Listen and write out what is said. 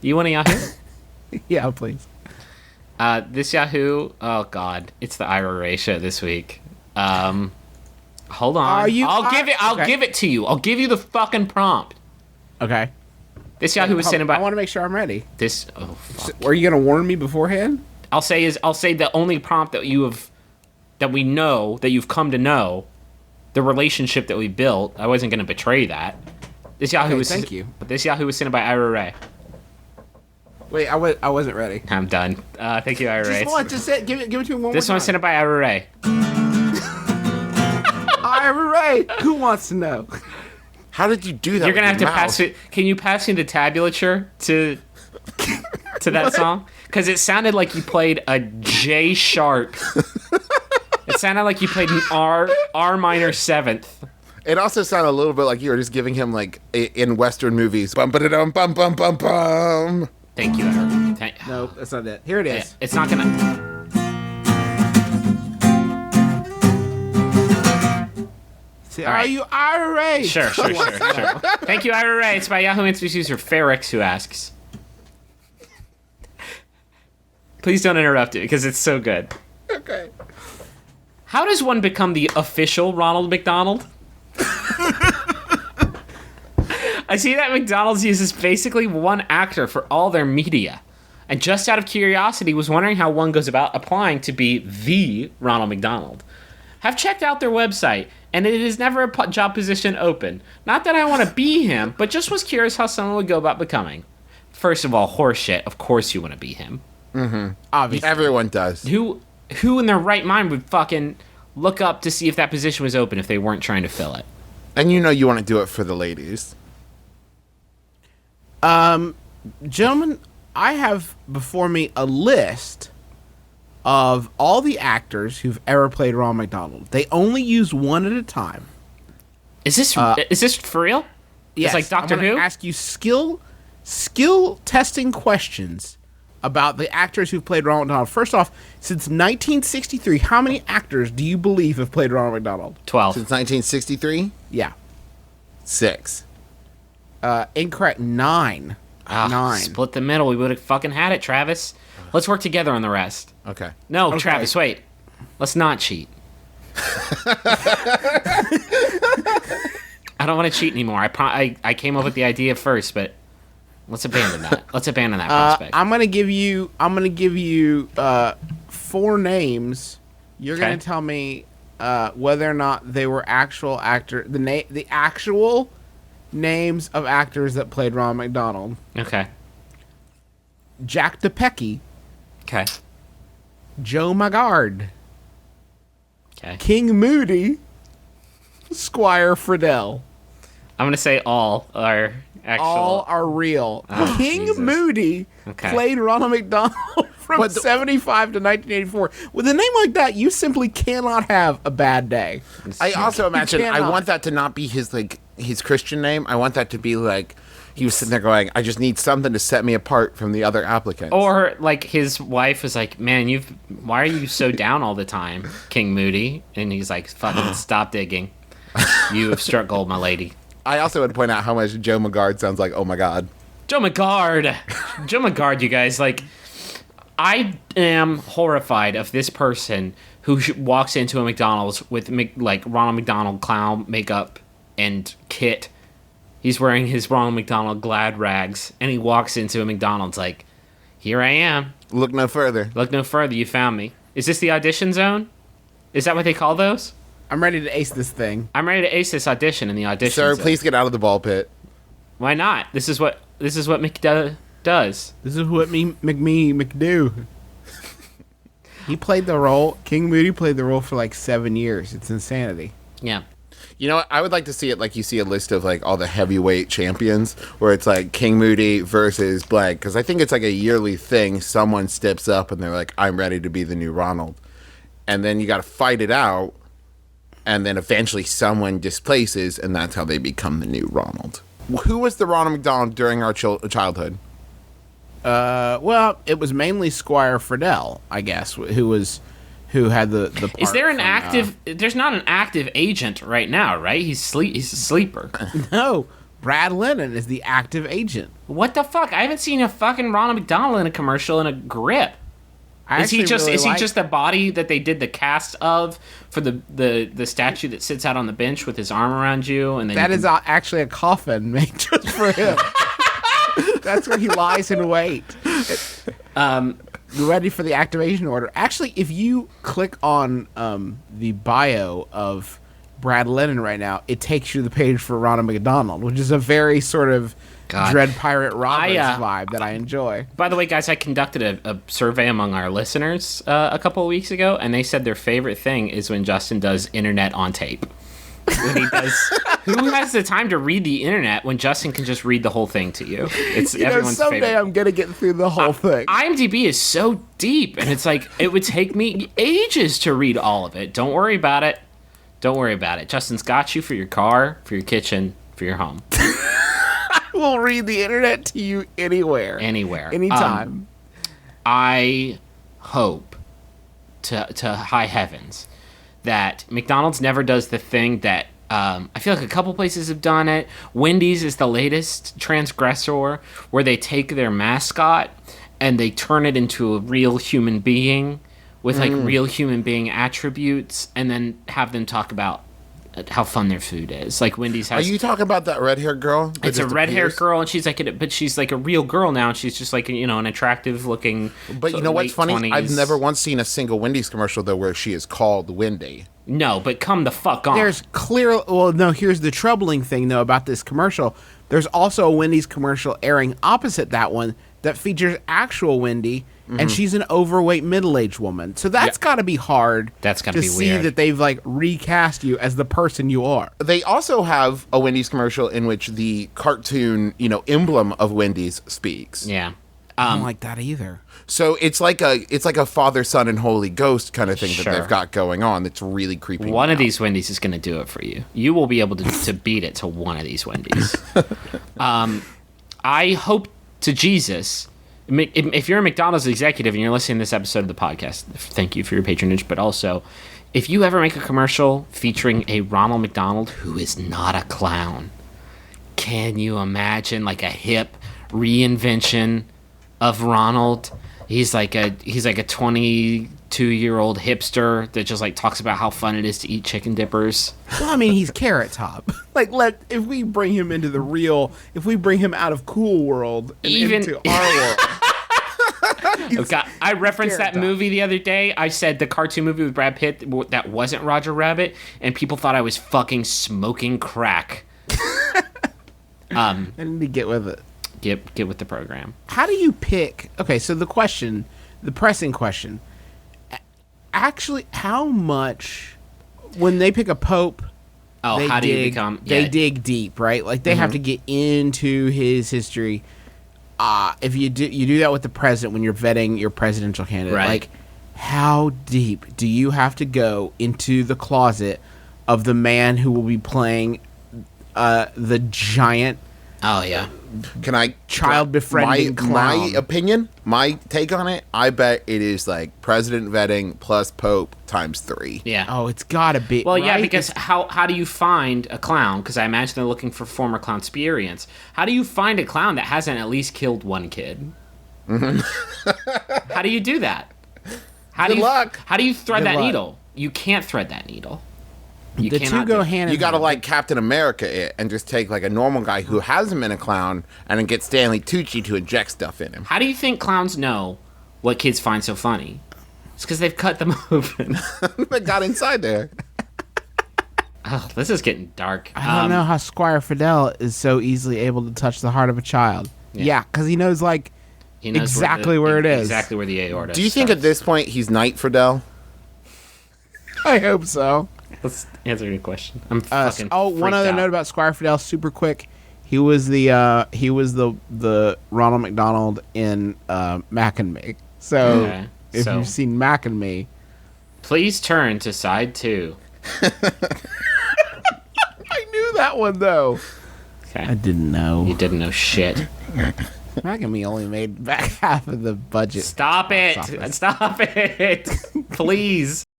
Do you want a Yahoo? Yeah, please. This Yahoo. Oh God, it's the Ira Ray show this week. Hold on. I'll give it to you. I'll give you the fucking prompt. Okay. This Yahoo was sent about. I want to make sure I'm ready. This. Oh fuck. Are you gonna warn me beforehand? I'll say the only prompt that we know that you've come to know, the relationship that we built. I wasn't gonna betray that. This Yahoo was. Thank you. But this Yahoo was sent by Ira Ray. Wait, I wasn't ready. I'm done. Thank you, Ira Ray. Just say, give it to me one more This time. one's sent by Ira Ray. Ira Ray. Who wants to know? How did you do that? You're gonna have to mouse? pass it. Can you pass me the tabulature to that song? Because it sounded like you played a G sharp. It sounded like you played an R minor seventh. It also sounded a little bit like you were just giving him like in Western movies. Bum ba dum bum bum bum bum. Thank you, Ira. No, that's not it. Here it is. It's not gonna. See, All are right. you Ira Ray? Sure. Thank you, Ira Ray. It's by Yahoo Answers user Ferrix who asks. Please don't interrupt it because it's so good. Okay. How does one become the official Ronald McDonald? I see that McDonald's uses basically one actor for all their media. And just out of curiosity, was wondering how one goes about applying to be the Ronald McDonald. Have checked out their website, and it is never a job position open. Not that I want to be him, but just was curious how someone would go about becoming. First of all, horseshit. Of course you want to be him. Mm-hmm. Obviously. Everyone does. Who in their right mind would fucking look up to see if that position was open if they weren't trying to fill it? And you know you want to do it for the ladies. Gentlemen, I have before me a list of all the actors who've ever played Ronald McDonald. They only use one at a time. Is this for real? Yes, It's like Doctor I'm gonna Who? ask you skill testing questions about the actors who've played Ronald McDonald. First off, since 1963, how many actors do you believe have played Ronald McDonald? 12. Since 1963? Yeah. 6. Incorrect. 9. 9. Split the middle. We would have fucking had it, Travis. Let's work together on the rest. Okay. No, Okay. Travis, wait. Let's not cheat. I don't want to cheat anymore. I came up with the idea first, but let's abandon that. Let's abandon that prospect. I'm gonna give you 4 names. You're Okay. gonna tell me whether or not they were actual actor. The actual names of actors that played Ronald McDonald. Okay. Jack DePecky, Okay. Joe Magard, Okay. King Moody, Squire Friedel. I'm gonna say all are actual. All are real. Oh, King Jesus. Moody Okay. played Ronald McDonald from 75 to 1984. With a name like that, you simply cannot have a bad day. I also imagine I cannot. want that to not be his Christian name. I want that to be like he was sitting there going, I just need something to set me apart from the other applicants. Or like his wife was like, "Man, why are you so down all the time, King Moody?" And he's like, "Fucking stop digging. You have struck gold, my lady." I also would point out how much Joe Magard sounds like, oh my God. Joe Magard, you guys. Like, I am horrified of this person who walks into a McDonald's with like Ronald McDonald clown makeup and kit. He's wearing his Ronald McDonald Glad rags, and he walks into a McDonald's like, "Here I am. Look no further. Look no further. You found me." Is this the audition zone? Is that what they call those? I'm ready to ace this thing. I'm ready to ace this audition in the audition Sir, zone. please get out of the ball pit. Why not? This is what Mick does. This is what McDo. He played the role. King Moody played the role for like 7 years. It's insanity. Yeah. You know what? I would like to see it like you see a list of like all the heavyweight champions where it's like King Moody versus blank. Because I think it's like a yearly thing. Someone steps up and they're like, I'm ready to be the new Ronald. And then you got to fight it out. And then eventually someone displaces, and that's how they become the new Ronald. Who was the Ronald McDonald during our childhood? Well, it was mainly Squire Friedel, I guess, who had the part. Is there an from, active? There's not an active agent right now, right? He's a sleeper. No, Brad Lennon is the active agent. What the fuck? I haven't seen a fucking Ronald McDonald in a commercial in a grip. Is he just the body that they did the cast of for the statue that sits out on the bench with his arm around you? And then that is actually a coffin made just for him. That's where he lies in wait. Ready for the activation order. Actually, if you click on the bio of Brad Lennon right now, it takes you to the page for Ronald McDonald, which is a very sort of Dread Pirate Roberts vibe that I enjoy. By the way, guys, I conducted a survey among our listeners a couple of weeks ago, and they said their favorite thing is when Justin does internet on tape. When he does, who has the time to read the internet when Justin can just read the whole thing to you? It's everyone's someday favorite. I'm gonna get through the whole thing. IMDb is so deep, and it's like it would take me ages to read all of it. Don't worry about it. Don't worry about it. Justin's got you for your car, for your kitchen, for your home. We'll read the internet to you anywhere. Anytime. I hope to high heavens that McDonald's never does the thing that I feel like a couple places have done it. Wendy's is the latest transgressor, where they take their mascot and they turn it into a real human being with like real human being attributes, and then have them talk about how fun their food is. Like Wendy's has. Are you talking about that red-haired girl? It's a red-haired girl, and she's like, but she's like a real girl now, and she's just like, you know, an attractive-looking. But you know what's funny? 20s. I've never once seen a single Wendy's commercial though where she is called Wendy. No, but come the fuck on. There's clear. Well, no. Here's the troubling thing though about this commercial. There's also a Wendy's commercial airing opposite that one that features actual Wendy. And she's an overweight middle-aged woman. So that's got to be hard. That's got to be see weird. that they've like recast you as the person you are. They also have a Wendy's commercial in which the cartoon, emblem of Wendy's speaks. Yeah. I don't like that either. So it's like a Father, Son, and Holy Ghost kind of thing Sure. that they've got going on. That's really creepy. One of these Wendy's is going to do it for you. You will be able to beat it to one of these Wendy's. I hope to Jesus. If you're a McDonald's executive and you're listening to this episode of the podcast, thank you for your patronage. But also, if you ever make a commercial featuring a Ronald McDonald who is not a clown, can you imagine like a hip reinvention of Ronald? He's like a 22-year-old hipster that just like talks about how fun it is to eat chicken dippers. Well, I mean, he's Carrot Top. If we bring him into the real, if we bring him out of Cool World and into our world. I referenced that movie the other day. I said the cartoon movie with Brad Pitt that wasn't Roger Rabbit, and people thought I was fucking smoking crack. I need to get with it. Get with the program. How do you pick? Okay, so the pressing question. Actually, how much when they pick a pope? Oh, how do you become? They dig deep, right? Like they have to get into his history. If you do that with the president when you're vetting your presidential candidate, right. Like how deep do you have to go into the closet of the man who will be playing the giant? Oh yeah. Can I child befriending clown? My opinion, my take on it? I bet it is like president vetting plus pope times 3. Yeah. Oh, it's gotta be. Well, right? yeah, because how do you find a clown? Because I imagine they're looking for former clown experience. How do you find a clown that hasn't at least killed one kid? How do you do that? Good luck. How do you thread Good that luck. needle? You can't thread that needle. You The two go hand in hand. You gotta like Captain America it and just take like a normal guy who hasn't been a clown and then get Stanley Tucci to inject stuff in him. How do you think clowns know what kids find so funny? It's because they've cut them open. They got inside there. Oh, this is getting dark. I don't know how Squire Fidel is so easily able to touch the heart of a child. Yeah, because he knows he knows exactly where it is. Exactly where the aorta. Do you think at this point he's Knight Friedel? I hope so. Let's answer your question. I'm fucking. One other note about Squire Fidel, super quick. He was the Ronald McDonald in Mac and Me. So if you've seen Mac and Me, please turn to side 2. I knew that one though. Okay. I didn't know. You didn't know shit. Mac and Me only made back half of the budget. Stop it! Stop it! Please.